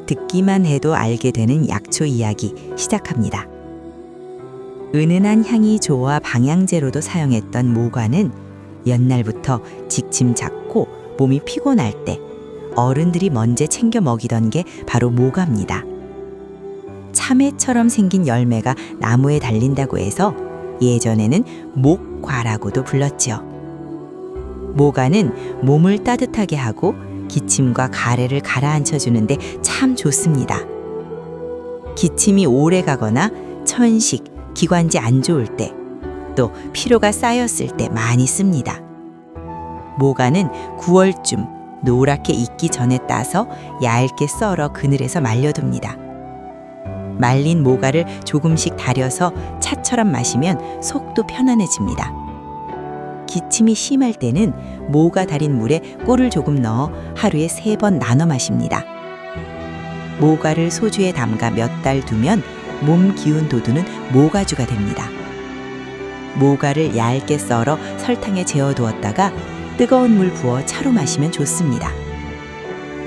듣기만 해도 알게 되는 약초 이야기 시작합니다. 은은한 향이 좋아 방향제로도 사용했던 모과는 옛날부터 직침 잡고 몸이 피곤할 때 어른들이 먼저 챙겨 먹이던 게 바로 모과입니다. 참외처럼 생긴 열매가 나무에 달린다고 해서 예전에는 목과라고도 불렀지요. 모과는 몸을 따뜻하게 하고 기침과 가래를 가라앉혀 주는데 참 좋습니다. 기침이 오래 가거나 천식, 기관지 안 좋을 때, 또 피로가 쌓였을 때 많이 씁니다. 모과는 9월쯤 노랗게 익기 전에 따서 얇게 썰어 그늘에서 말려둡니다. 말린 모과를 조금씩 달여서 차처럼 마시면 속도 편안해집니다. 기침이 심할 때는 모과 달인 물에 꿀을 조금 넣어 하루에 3번 나눠 마십니다. 모과를 소주에 담가 몇 달 두면 몸 기운 돋우는 모과주가 됩니다. 모과를 얇게 썰어 설탕에 재워두었다가 뜨거운 물 부어 차로 마시면 좋습니다.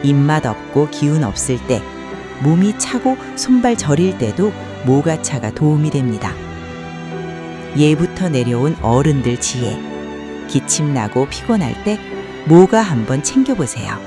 입맛 없고 기운 없을 때, 몸이 차고 손발 저릴 때도 모과차가 도움이 됩니다. 예부터 내려온 어른들 지혜, 기침 나고 피곤할 때 모과 한번 챙겨보세요.